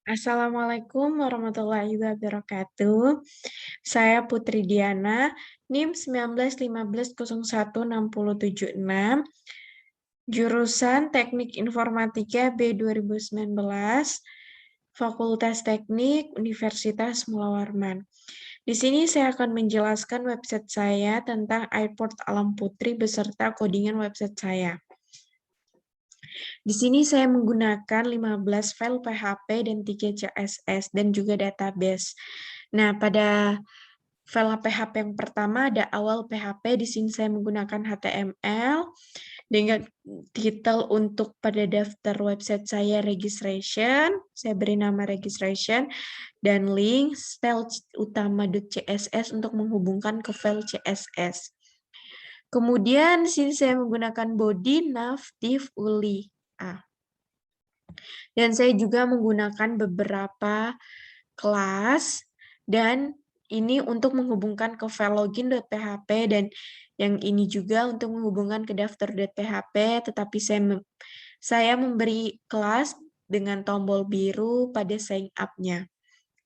Assalamualaikum warahmatullahi wabarakatuh. Saya Putri Diana, NIM 1915016076, jurusan Teknik Informatika B 2019, Fakultas Teknik Universitas Mula Warman. Di sini saya akan menjelaskan website saya tentang iPort Alam Putri beserta codingan website saya. Di sini saya menggunakan 15 file PHP dan 3 CSS dan juga database. Nah, pada file PHP yang pertama ada awal PHP. Di sini saya menggunakan HTML dengan titel untuk pada daftar website saya registration. Saya beri nama registration dan link style utama.css untuk menghubungkan ke file CSS. Kemudian di sini saya menggunakan body, nav, div, uli. Dan saya juga menggunakan beberapa kelas dan ini untuk menghubungkan ke file login.php dan yang ini juga untuk menghubungkan ke daftar.php, tetapi saya memberi kelas dengan tombol biru pada sign up-nya.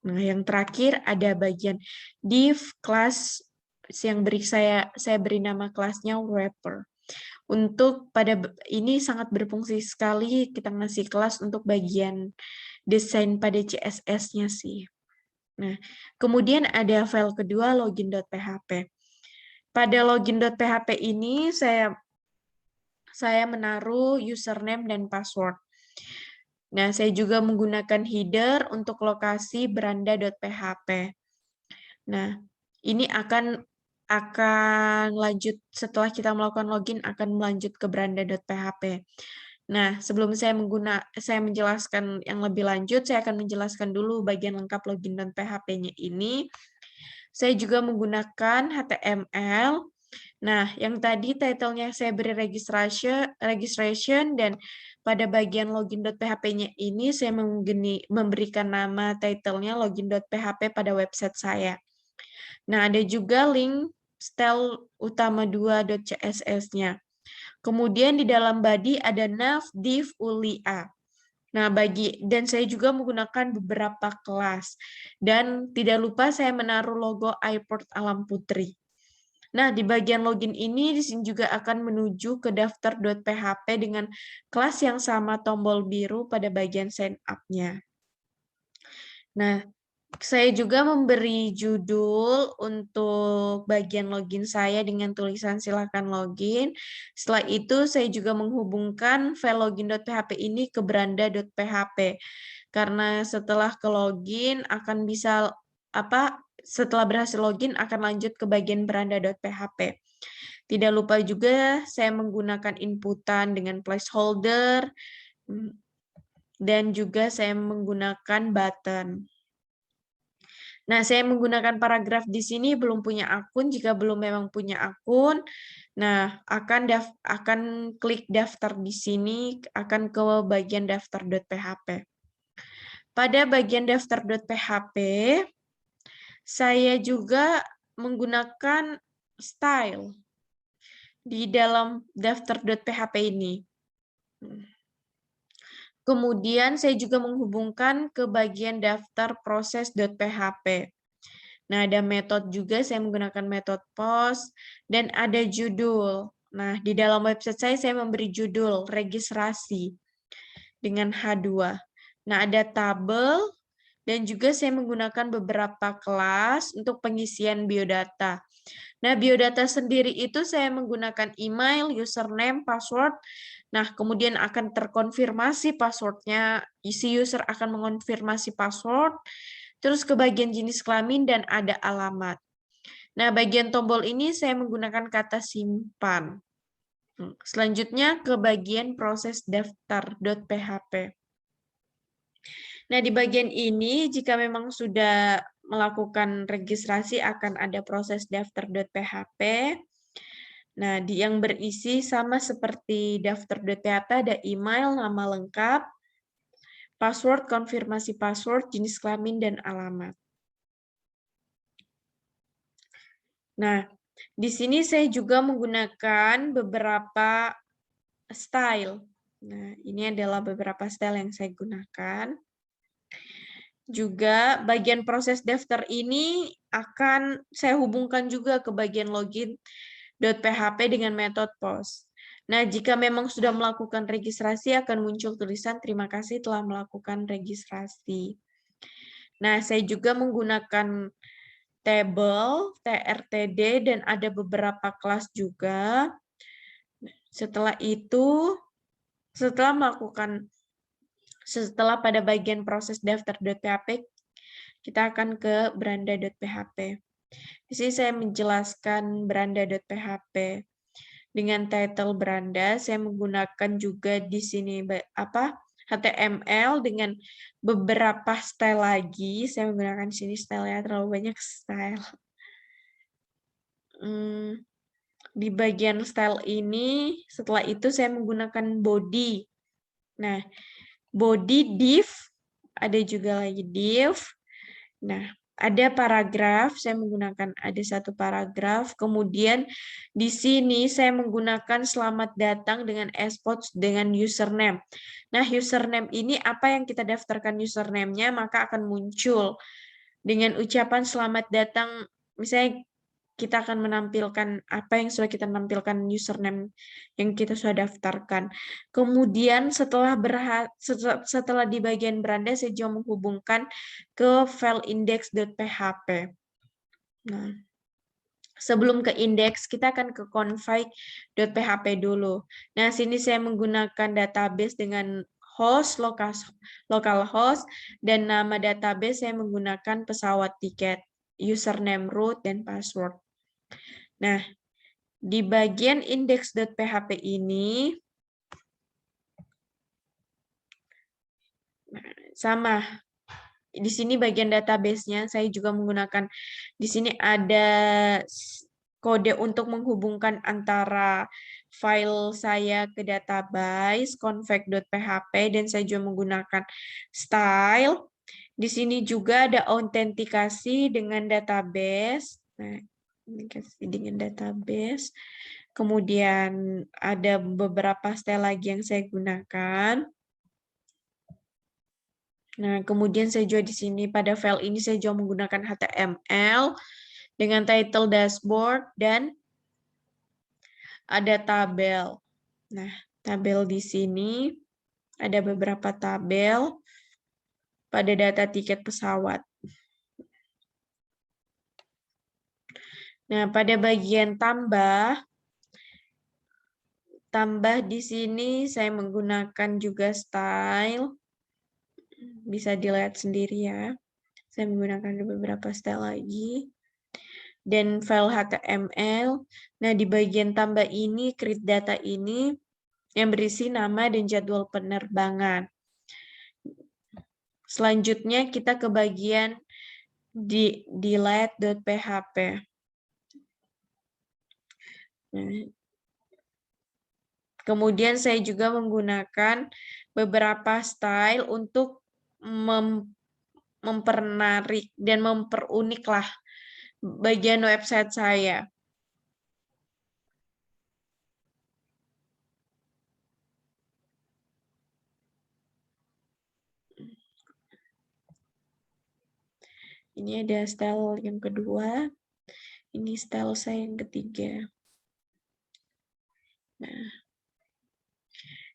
Nah, yang terakhir ada bagian div kelas yang saya beri nama kelasnya wrapper. Untuk pada ini sangat berfungsi sekali kita ngasih kelas untuk bagian desain pada CSS-nya sih. Nah, kemudian ada file kedua login.php. Pada login.php ini saya menaruh username dan password. Nah, saya juga menggunakan header untuk lokasi beranda.php. Nah, ini akan lanjut setelah kita melakukan login akan melanjut ke beranda.php. Nah, sebelum saya menjelaskan yang lebih lanjut, saya akan menjelaskan dulu bagian lengkap login dan PHP-nya ini. Saya juga menggunakan HTML. Nah, yang tadi title-nya saya beri registration dan pada bagian login.php-nya ini saya memberikan nama title-nya login.php pada website saya. Nah, ada juga link style utama 2.css-nya. Kemudian di dalam body ada nav, div, uli, a. Nah, dan saya juga menggunakan beberapa kelas. Dan tidak lupa saya menaruh logo iPort Alam Putri. Nah, di bagian login ini di sini juga akan menuju ke daftar.php dengan kelas yang sama tombol biru pada bagian sign up-nya. Nah, saya juga memberi judul untuk bagian login saya dengan tulisan silakan login. Setelah itu saya juga menghubungkan file login.php ini ke beranda.php. Karena setelah ke login akan bisa setelah berhasil login akan lanjut ke bagian beranda.php. Tidak lupa juga saya menggunakan inputan dengan placeholder dan juga saya menggunakan button. Nah, saya menggunakan paragraf di sini belum punya akun. Jika belum memang punya akun, nah akan klik daftar di sini, akan ke bagian daftar.php. Pada bagian daftar.php, saya juga menggunakan style di dalam daftar.php ini. Kemudian saya juga menghubungkan ke bagian daftar proses.php. Nah, ada metode juga, saya menggunakan metode post, dan ada judul. Nah, di dalam website saya memberi judul registrasi dengan H2. Nah, ada tabel, dan juga saya menggunakan beberapa kelas untuk pengisian biodata. Nah, biodata sendiri itu saya menggunakan email, username, password. Nah, kemudian akan terkonfirmasi passwordnya, si user akan mengonfirmasi password, terus ke bagian jenis kelamin dan ada alamat. Nah, bagian tombol ini saya menggunakan kata simpan. Selanjutnya ke bagian proses daftar.php. Nah, di bagian ini jika memang sudah melakukan registrasi akan ada proses daftar.php. Nah, yang berisi sama seperti daftar.php ada email, nama lengkap, password, konfirmasi password, jenis kelamin, dan alamat. Nah, di sini saya juga menggunakan beberapa style. Nah, ini adalah beberapa style yang saya gunakan. Juga bagian proses daftar ini akan saya hubungkan juga ke bagian login.php dengan metode post. Nah, jika memang sudah melakukan registrasi, akan muncul tulisan terima kasih telah melakukan registrasi. Nah, saya juga menggunakan table, TRTD, dan ada beberapa kelas juga. Setelah itu, setelah pada bagian proses daftar.php, kita akan ke beranda.php. Di sini saya menjelaskan beranda.php. Dengan title beranda, saya menggunakan juga di sini HTML dengan beberapa style lagi. Saya menggunakan di sini style-nya terlalu banyak style. Di bagian style ini, setelah itu saya menggunakan body. Nah, body div, ada juga lagi div. Nah, ada paragraf, saya menggunakan ada satu paragraf. Kemudian di sini saya menggunakan selamat datang dengan spot dengan username. Nah, username ini apa yang kita daftarkan username-nya, maka akan muncul dengan ucapan selamat datang. Misalnya kita akan menampilkan apa yang sudah kita tampilkan username yang kita sudah daftarkan. Kemudian setelah di bagian beranda, saya juga menghubungkan ke file index.php. Nah, sebelum ke index, kita akan ke config.php dulu. Nah, sini saya menggunakan database dengan host, localhost, dan nama database saya menggunakan pesawat tiket, username, root, dan password. Nah, di bagian index.php ini, sama. Di sini bagian database-nya, saya juga menggunakan, di sini ada kode untuk menghubungkan antara file saya ke database, config.php, dan saya juga menggunakan style. Di sini juga ada autentikasi dengan database. Nah, dengan database. Kemudian ada beberapa style lagi yang saya gunakan. Nah, kemudian saya juga di sini pada file ini saya juga menggunakan HTML dengan title dashboard dan ada tabel. Nah, tabel di sini ada beberapa tabel pada data tiket pesawat. Nah, pada bagian tambah di sini saya menggunakan juga style. Bisa dilihat sendiri ya. Saya menggunakan beberapa style lagi. Dan file HTML. Nah, di bagian tambah ini, create data ini, yang berisi nama dan jadwal penerbangan. Selanjutnya kita ke bagian di delete.php. Kemudian saya juga menggunakan beberapa style untuk mempernarik dan memperuniklah bagian website saya. Ini ada style yang kedua. Ini style saya yang ketiga. Nah,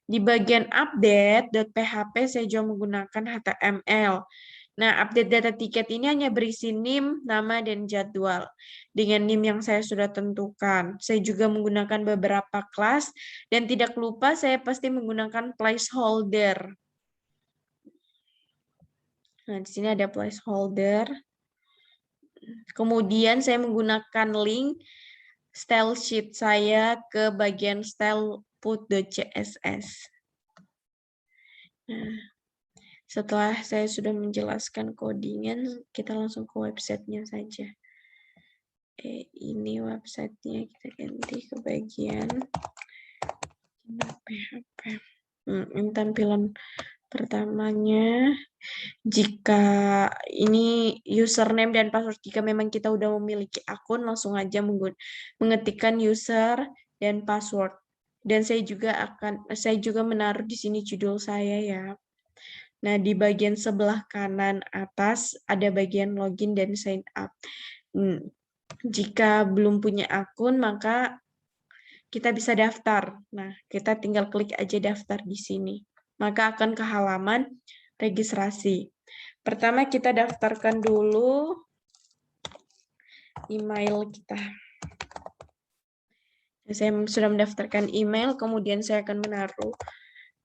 di bagian update.php saya juga menggunakan HTML. Nah, update data tiket ini hanya berisi NIM, nama, dan jadwal. Dengan NIM yang saya sudah tentukan. Saya juga menggunakan beberapa kelas, dan tidak lupa saya pasti menggunakan placeholder. Nah, di sini ada placeholder. Kemudian saya menggunakan link style sheet saya ke bagian style put.css. Nah, setelah saya sudah menjelaskan codingan, kita langsung ke websitenya saja. Ini websitenya, kita ganti ke bagian PHP. Ini tampilan pertamanya. Jika ini username dan password, jika memang kita udah memiliki akun, langsung aja mengetikkan user dan password. Dan saya juga menaruh di sini judul saya ya. Nah, di bagian sebelah kanan atas ada bagian login dan sign up. Jika belum punya akun, maka kita bisa daftar. Nah, kita tinggal klik aja daftar di sini. Maka akan ke halaman registrasi. Pertama kita daftarkan dulu email kita. Saya sudah mendaftarkan email, kemudian saya akan menaruh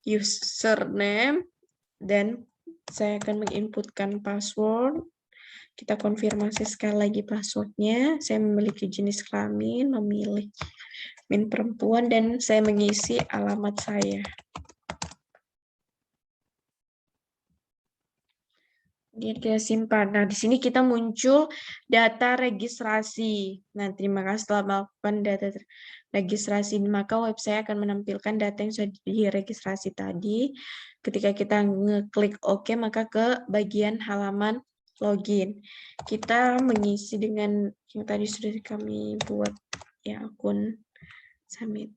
username, dan saya akan menginputkan password. Kita konfirmasi sekali lagi passwordnya. Saya memiliki jenis kelamin, memilih min perempuan, dan saya mengisi alamat saya. Kemudian kita simpan. Nah, di sini kita muncul data registrasi. Nah, terima kasih telah melakukan data registrasi. Maka website akan menampilkan data yang sudah diregistrasi tadi. Ketika kita ngeklik OK, maka ke bagian halaman login. Kita mengisi dengan yang tadi sudah kami buat, ya, akun submit.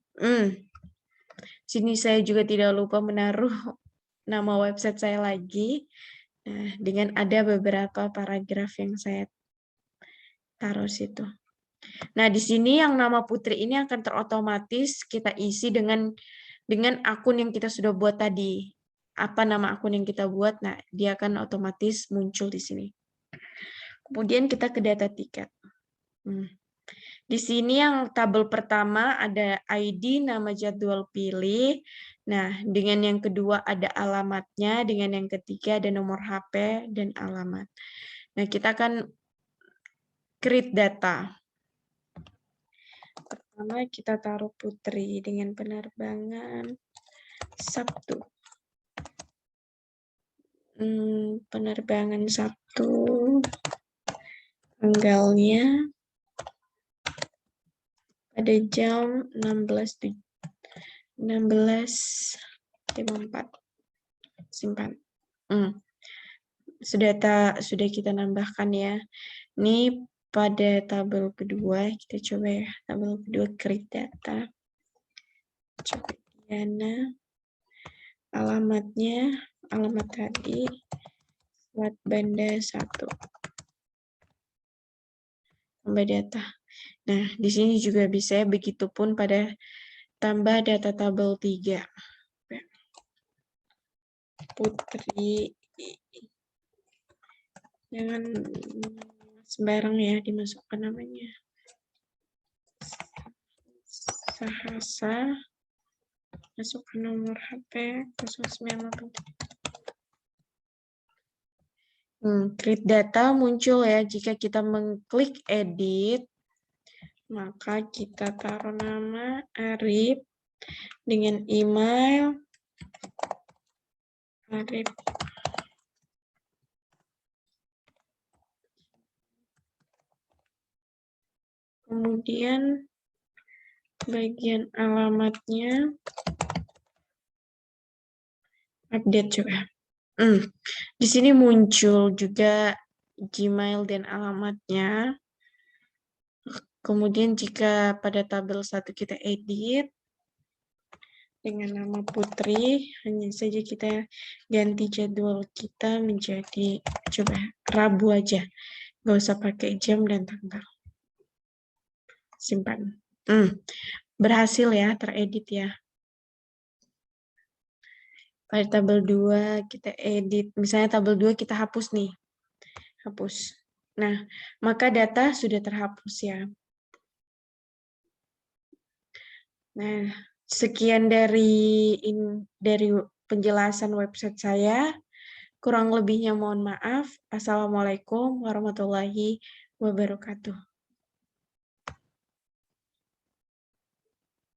Sini saya juga tidak lupa menaruh nama website saya lagi. Nah, dengan ada beberapa paragraf yang saya taruh situ. Nah, di sini yang nama Putri ini akan terotomatis kita isi dengan akun yang kita sudah buat tadi. Apa nama akun yang kita buat? Nah, dia akan otomatis muncul di sini. Kemudian kita ke data tiket. Di sini yang tabel pertama ada ID, nama jadwal pilih. Nah, dengan yang kedua ada alamatnya, dengan yang ketiga ada nomor HP dan alamat. Nah, kita akan create data. Pertama kita taruh Putri dengan penerbangan Sabtu. Penerbangan Sabtu, tanggalnya pada jam 16.54. Simpan. Sudah kita nambahkan ya. Ini pada tabel kedua, kita coba ya. Tabel kedua create data. Coba Diana. Alamatnya, alamat tadi, Selat Banda 1. Tambah data. Nah, di sini juga bisa, begitupun pada tambah data tabel 3. Putri, jangan sembarang ya dimasukkan namanya. Sahasa, masukkan nomor HP 0983. Create data muncul ya. Jika kita mengklik edit, maka kita taruh nama Arif dengan email Arif. Kemudian bagian alamatnya update coba. Di sini muncul juga Gmail dan alamatnya. Kemudian jika pada tabel 1 kita edit dengan nama Putri, hanya saja kita ganti jadwal kita menjadi coba Rabu aja. Nggak usah pakai jam dan tanggal. Simpan. Berhasil ya, teredit ya. Pada tabel 2 kita edit, misalnya tabel 2 kita hapus nih. Hapus. Nah, maka data sudah terhapus ya. Nah, sekian dari penjelasan website saya. Kurang lebihnya mohon maaf. Assalamualaikum warahmatullahi wabarakatuh.